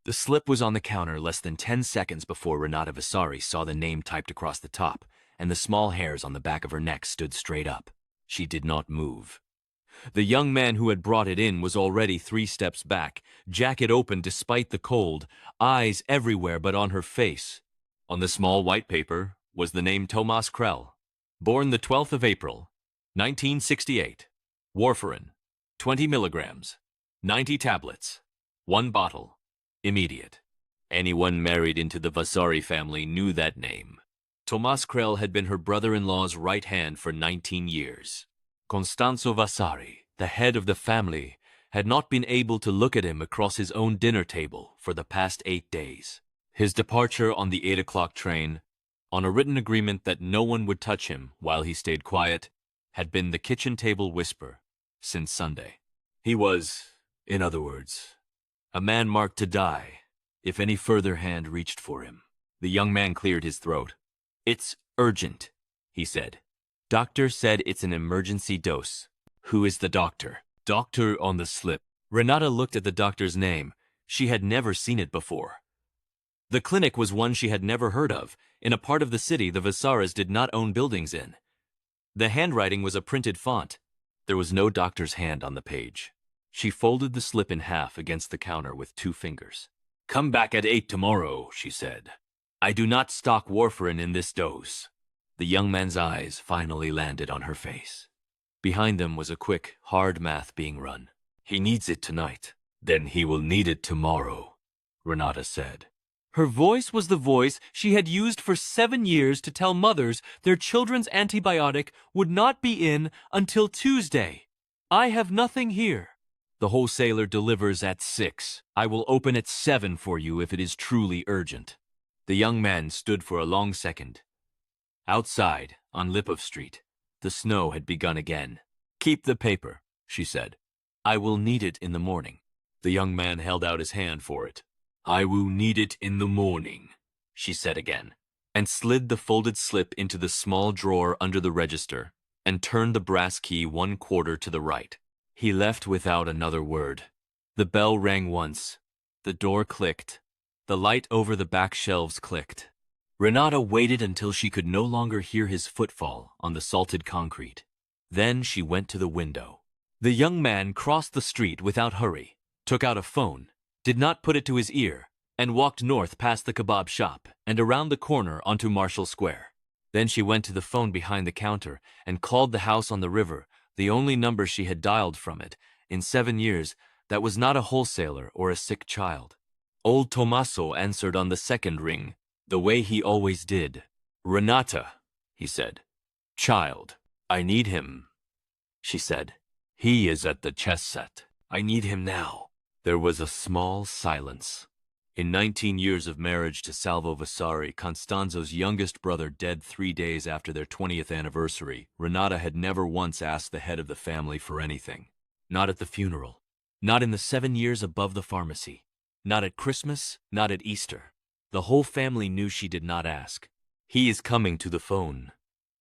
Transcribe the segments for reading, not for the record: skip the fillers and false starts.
The slip was on the counter less than 10 seconds before Renata Vasari saw the name typed across the top, and the small hairs on the back of her neck stood straight up. She did not move. The young man who had brought it in was already 3 steps back, jacket open despite the cold, eyes everywhere but on her face. On the small white paper was the name Tomas Krell, born the 12th of April, 1968. Warfarin, 20 milligrams, 90 tablets, 1 bottle, immediate. Anyone married into the Vasari family knew that name. Tomas Krell had been her brother-in-law's right hand for 19 years. Costanzo Vasari, the head of the family, had not been able to look at him across his own dinner table for the past 8 days. His departure on the 8 o'clock train, on a written agreement that no one would touch him while he stayed quiet, had been the kitchen table whisper since Sunday. He was, in other words, a man marked to die if any further hand reached for him. The young man cleared his throat. "It's urgent," he said. "Doctor said it's an emergency dose." "Who is the doctor?" "Doctor on the slip." Renata looked at the doctor's name. She had never seen it before. The clinic was one she had never heard of, in a part of the city the Vasaras did not own buildings in. The handwriting was a printed font. There was no doctor's hand on the page. She folded the slip in half against the counter with 2 fingers. "Come back at 8 tomorrow," she said. "I do not stock warfarin in this dose." The young man's eyes finally landed on her face. Behind them was a quick, hard math being run. "He needs it tonight. Then he will need it tomorrow," Renata said. Her voice was the voice she had used for 7 years to tell mothers their children's antibiotic would not be in until Tuesday. "I have nothing here. The wholesaler delivers at 6. I will open at 7 for you if it is truly urgent." The young man stood for a long second. Outside, on Lipov Street, the snow had begun again. "Keep the paper," she said. "I will need it in the morning." The young man held out his hand for it. "I will need it in the morning," she said again, and slid the folded slip into the small drawer under the register and turned the brass key 1/4 to the right. He left without another word. The bell rang once. The door clicked. The light over the back shelves clicked. Renata waited until she could no longer hear his footfall on the salted concrete. Then she went to the window. The young man crossed the street without hurry, took out a phone, did not put it to his ear, and walked north past the kebab shop and around the corner onto Marshall Square. Then she went to the phone behind the counter and called the house on the river, the only number she had dialed from it in 7 years that was not a wholesaler or a sick child. Old Tommaso answered on the second ring, the way he always did. "Renata," he said. "Child, I need him," she said. "He is at the chess set. I need him now." There was a small silence. In 19 years of marriage to Salvo Vasari, Costanzo's youngest brother dead 3 days after their 20th anniversary, Renata had never once asked the head of the family for anything. Not at the funeral. Not in the 7 years above the pharmacy. Not at Christmas, not at Easter. The whole family knew she did not ask. "He is coming to the phone,"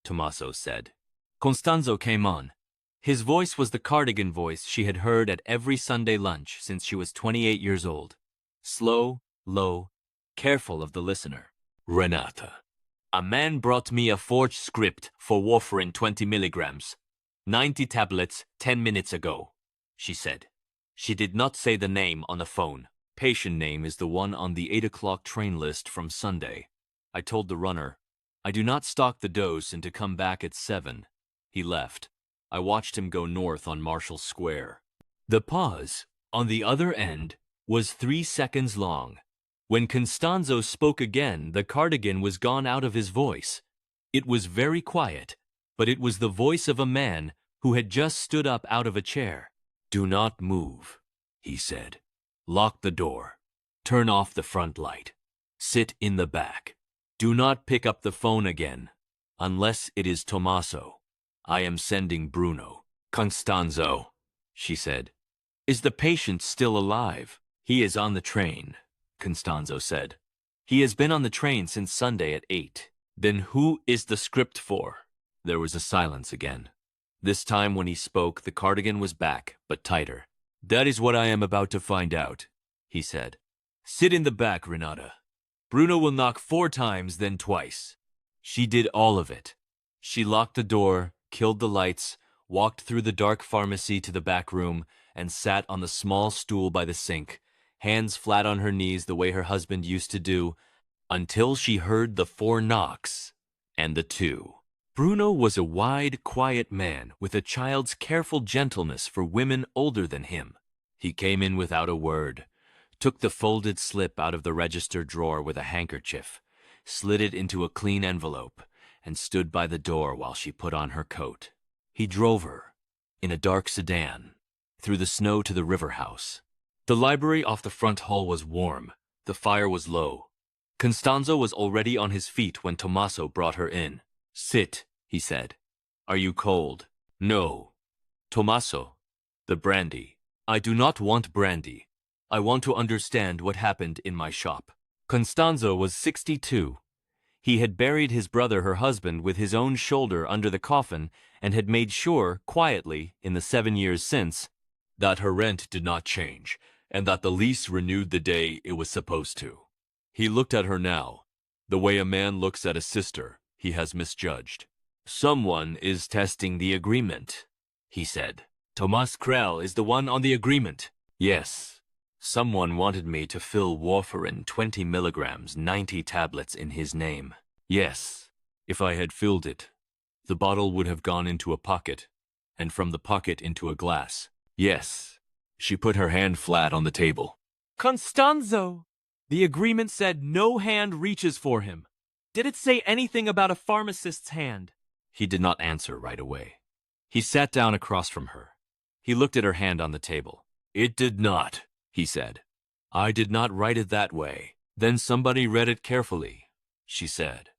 Tommaso said. Costanzo came on. His voice was the cardigan voice she had heard at every Sunday lunch since she was 28 years old. Slow, low, careful of the listener. "Renata, a man brought me a forged script for warfarin 20 milligrams, 90 tablets 10 minutes ago," she said. She did not say the name on the phone. "Patient name is the one on the 8 o'clock train list from Sunday. I told the runner, I do not stock the dose and to come back at 7. He left. I watched him go north on Marshall Square." The pause, on the other end, was 3 seconds long. When Costanzo spoke again, the cardigan was gone out of his voice. It was very quiet, but it was the voice of a man who had just stood up out of a chair. "Do not move," he said. "Lock the door. Turn off the front light. Sit in the back. Do not pick up the phone again, unless it is Tommaso. I am sending Bruno." "Costanzo," she said. "Is the patient still alive?" "He is on the train," Costanzo said. "He has been on the train since Sunday at 8. "Then who is the script for?" There was a silence again. This time when he spoke, the cardigan was back, but tighter. "That is what I am about to find out," he said. Sit in the back, Renata. Bruno will knock 4 times, then twice. She did all of it. She locked the door, killed the lights, walked through the dark pharmacy to the back room, and sat on the small stool by the sink, hands flat on her knees the way her husband used to do, until she heard the 4 knocks and the 2. Bruno was a wide, quiet man with a child's careful gentleness for women older than him. He came in without a word, took the folded slip out of the register drawer with a handkerchief, slid it into a clean envelope, and stood by the door while she put on her coat. He drove her, in a dark sedan, through the snow to the river house. The library off the front hall was warm. The fire was low. Costanzo was already on his feet when Tommaso brought her in. Sit, he said. Are you cold? No. Tommaso, the brandy. I do not want brandy. I want to understand what happened in my shop. Costanzo was 62. He had buried his brother, her husband, with his own shoulder under the coffin and had made sure, quietly, in the 7 years since, that her rent did not change and that the lease renewed the day it was supposed to. He looked at her now, the way a man looks at a sister he has misjudged. Someone is testing the agreement, he said. Tomas Krell is the one on the agreement. Yes. Someone wanted me to fill warfarin 20 milligrams, 90 tablets in his name. Yes. If I had filled it, the bottle would have gone into a pocket, and from the pocket into a glass. Yes. She put her hand flat on the table. Costanzo! The agreement said no hand reaches for him. Did it say anything about a pharmacist's hand? He did not answer right away. He sat down across from her. He looked at her hand on the table. It did not, he said. I did not write it that way. Then somebody read it carefully, she said.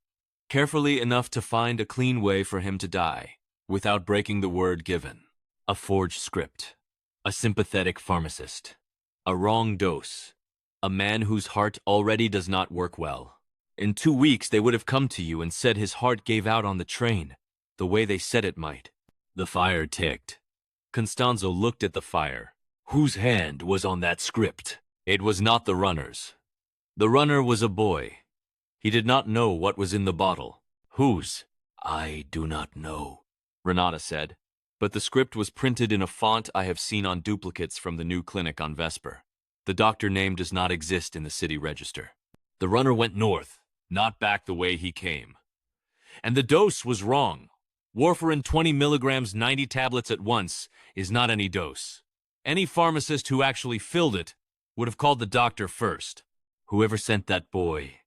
Carefully enough to find a clean way for him to die, without breaking the word given. A forged script. A sympathetic pharmacist. A wrong dose. A man whose heart already does not work well. In 2 weeks they would have come to you and said his heart gave out on the train, the way they said it might. The fire ticked. Costanzo looked at the fire. Whose hand was on that script? It was not the runner's. The runner was a boy. He did not know what was in the bottle. Whose? I do not know, Renata said. But the script was printed in a font I have seen on duplicates from the new clinic on Vesper. The doctor name does not exist in the city register. The runner went north, not back the way he came. And the dose was wrong. Warfarin 20 milligrams, 90 tablets at once is not any dose. Any pharmacist who actually filled it would have called the doctor first. Whoever sent that boy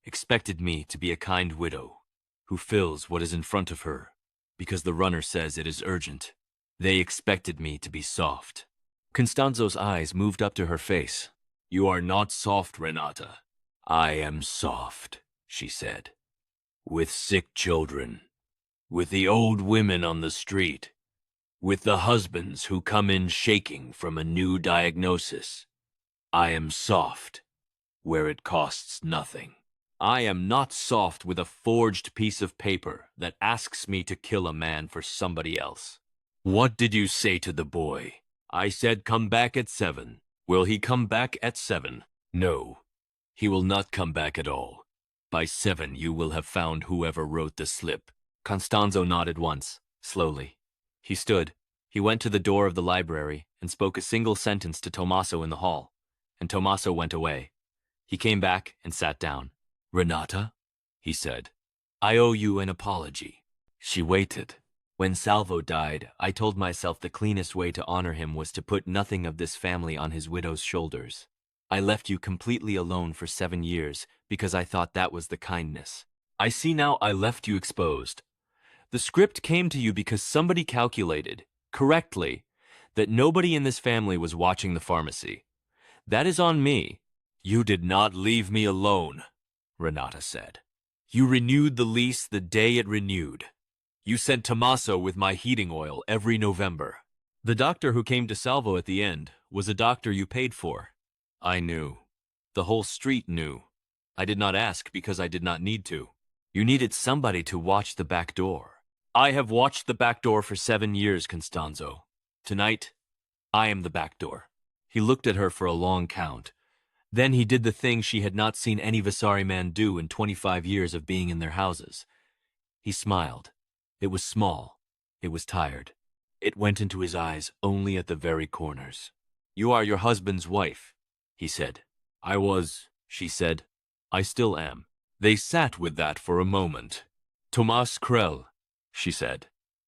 expected me to be a kind widow who fills what is in front of her because the runner says it is urgent. They expected me to be soft. Costanzo's eyes moved up to her face. You are not soft, Renata. I am soft, she said. With sick children. With the old women on the street. With the husbands who come in shaking from a new diagnosis. I am soft, where it costs nothing. I am not soft with a forged piece of paper that asks me to kill a man for somebody else. What did you say to the boy? I said come back at 7. Will he come back at 7? No. He will not come back at all. By 7 you will have found whoever wrote the slip. Costanzo nodded once, slowly. He stood. He went to the door of the library and spoke a single sentence to Tommaso in the hall, and Tommaso went away. He came back and sat down. Renata, he said, I owe you an apology. She waited. When Salvo died, I told myself the cleanest way to honor him was to put nothing of this family on his widow's shoulders. I left you completely alone for 7 years because I thought that was the kindness. I see now I left you exposed. The script came to you because somebody calculated, correctly, that nobody in this family was watching the pharmacy. That is on me. You did not leave me alone, Renata said. You renewed the lease the day it renewed. You sent Tommaso with my heating oil every November. The doctor who came to Salvo at the end was a doctor you paid for. I knew. The whole street knew. I did not ask because I did not need to. You needed somebody to watch the back door. I have watched the back door for 7 years, Costanzo. Tonight, I am the back door. He looked at her for a long count, Then he did the thing she had not seen any Vasari man do in 25 years of being in their houses. He smiled. It was small. It was tired. It went into his eyes only at the very corners. "You are your husband's wife," he said. "I was," she said. "I still am." They sat with that for a moment. "Tomas Krell," she said.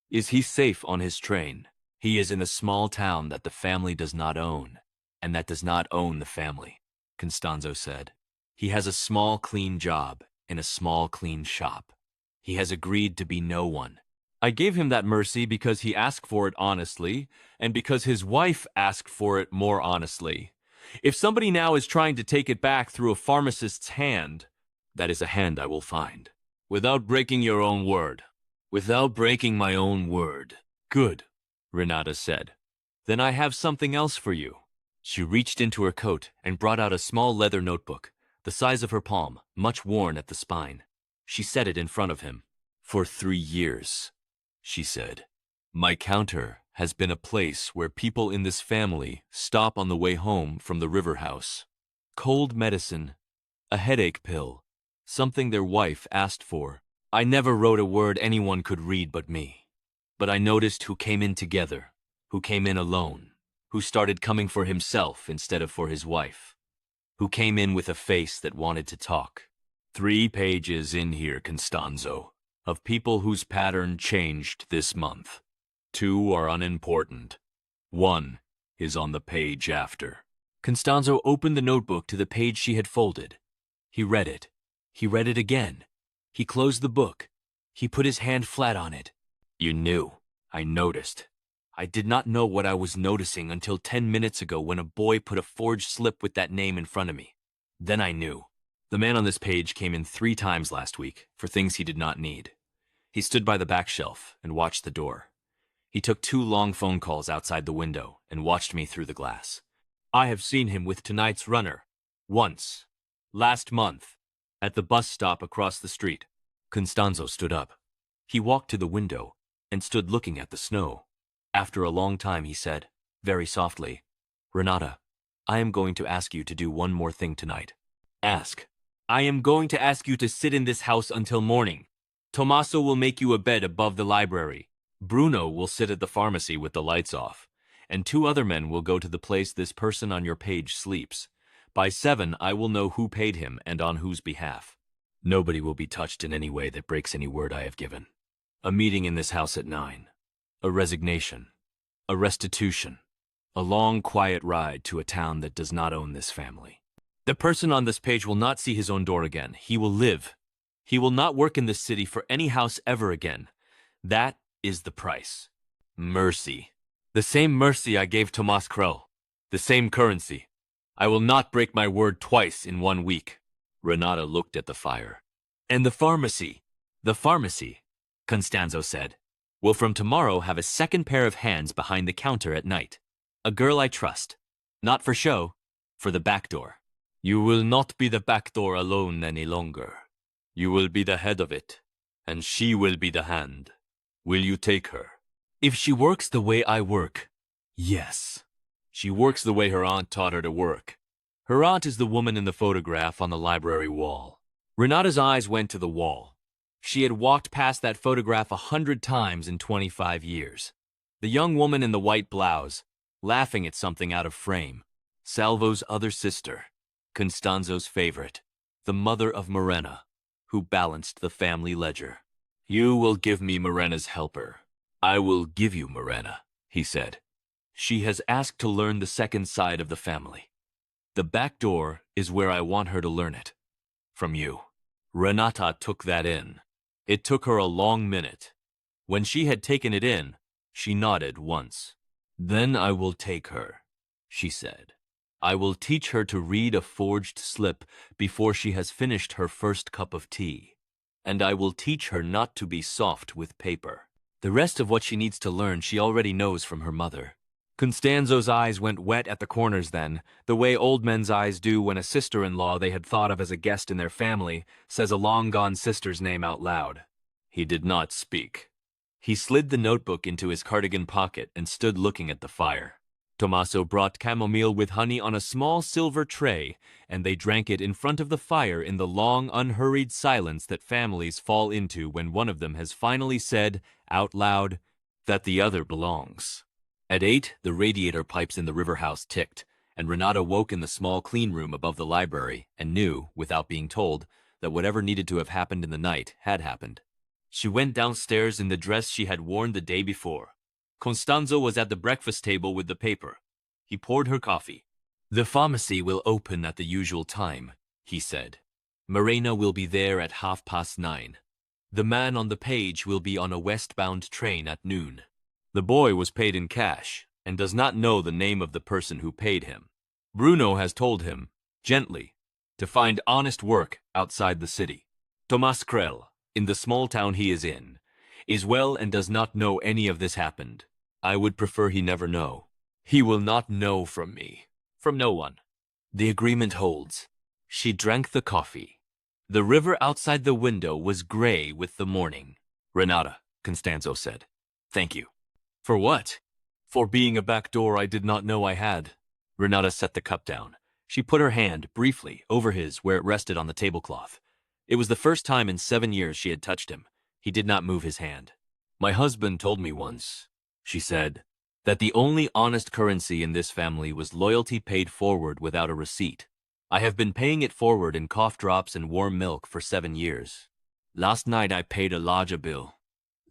"Is he safe on his train?" "He is in a small town that the family does not own, and that does not own the family," Constanzo said. "He has a small, clean job in a small, clean shop. He has agreed to be no one. I gave him that mercy because he asked for it honestly, and because his wife asked for it more honestly. If somebody now is trying to take it back through a pharmacist's hand, that is a hand I will find. Without breaking your own word." "Without breaking my own word." "Good," Renata said. "Then I have something else for you." She reached into her coat and brought out a small leather notebook, the size of her palm, much worn at the spine. She set it in front of him. "For 3 years," she said, "my counter has been a place where people in this family stop on the way home from the river house. Cold medicine, a headache pill, something their wife asked for. I never wrote a word anyone could read but me. But I noticed who came in together, who came in alone, who started coming for himself instead of for his wife, who came in with a face that wanted to talk. 3 pages in here, Constanzo, of people whose pattern changed this month. 2 are unimportant. 1 is on the page after." Constanzo opened the notebook to the page she had folded. He read it. He read it again. He closed the book. He put his hand flat on it. "You knew. I noticed. I did not know what I was noticing until 10 minutes ago when a boy put a forged slip with that name in front of me. Then I knew. The man on this page came in 3 times last week for things he did not need. He stood by the back shelf and watched the door. He took 2 long phone calls outside the window and watched me through the glass. I have seen him with tonight's runner. Once. Last month. At the bus stop across the street." Constanzo stood up. He walked to the window and stood looking at the snow. After a long time he said, very softly, "Renata, I am going to ask you to do one more thing tonight." "Ask." "I am going to ask you to sit in this house until morning. Tommaso will make you a bed above the library. Bruno will sit at the pharmacy with the lights off, and 2 other men will go to the place this person on your page sleeps. By 7, I will know who paid him and on whose behalf. Nobody will be touched in any way that breaks any word I have given. A meeting in this house at 9. A resignation. A restitution. A long, quiet ride to a town that does not own this family. The person on this page will not see his own door again. He will live. He will not work in this city for any house ever again. That is the price. Mercy. The same mercy I gave Tomas Krell. The same currency. I will not break my word twice in 1 week." Renata looked at the fire. "And the pharmacy," Constanzo said, "will from tomorrow have a second pair of hands behind the counter at night. A girl I trust. Not for show, for the back door. You will not be the back door alone any longer. You will be the head of it, and she will be the hand. Will you take her?" "If she works the way I work, yes." "She works the way her aunt taught her to work. Her aunt is the woman in the photograph on the library wall." Renata's eyes went to the wall. She had walked past that photograph 100 times in 25 years. The young woman in the white blouse, laughing at something out of frame. Salvo's other sister, Constanzo's favorite, the mother of Morena, who balanced the family ledger. "You will give me Morena's helper. I will give you Morena," he said. "She has asked to learn the second side of the family. The back door is where I want her to learn it. From you." Renata took that in. It took her a long minute. When she had taken it in, she nodded once. "Then I will take her," she said. "I will teach her to read a forged slip before she has finished her first cup of tea. And I will teach her not to be soft with paper. The rest of what she needs to learn she already knows from her mother." Constanzo's eyes went wet at the corners then, the way old men's eyes do when a sister-in-law they had thought of as a guest in their family says a long-gone sister's name out loud. He did not speak. He slid the notebook into his cardigan pocket and stood looking at the fire. Tommaso brought chamomile with honey on a small silver tray, and they drank it in front of the fire in the long, unhurried silence that families fall into when one of them has finally said, out loud, that the other belongs. At 8, the radiator pipes in the river house ticked, and Renata woke in the small clean room above the library and knew, without being told, that whatever needed to have happened in the night had happened. She went downstairs in the dress she had worn the day before. Constanzo was at the breakfast table with the paper. He poured her coffee. "The pharmacy will open at the usual time," he said. "Morena will be there at 9:30. The man on the page will be on a westbound train at noon. The boy was paid in cash and does not know the name of the person who paid him. Bruno has told him, gently, to find honest work outside the city. Tomas Krell, in the small town he is in, is well and does not know any of this happened. I would prefer he never know. He will not know from me, from no one. The agreement holds." She drank the coffee. The river outside the window was gray with the morning. "Renata," Constanzo said. "Thank you." "For what?" "For being a back door I did not know I had." Renata set the cup down. She put her hand, briefly, over his where it rested on the tablecloth. It was the first time in 7 years she had touched him. He did not move his hand. "My husband told me once," she said, "that the only honest currency in this family was loyalty paid forward without a receipt. I have been paying it forward in cough drops and warm milk for 7 years. Last night I paid a larger bill.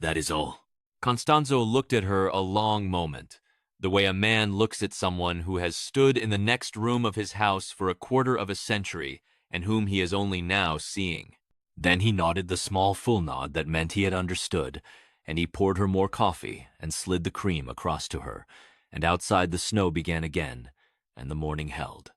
That is all." Constanzo looked at her a long moment, the way a man looks at someone who has stood in the next room of his house for a quarter of a century and whom he is only now seeing. Then he nodded the small full nod that meant he had understood, and he poured her more coffee and slid the cream across to her, and outside the snow began again, and the morning held.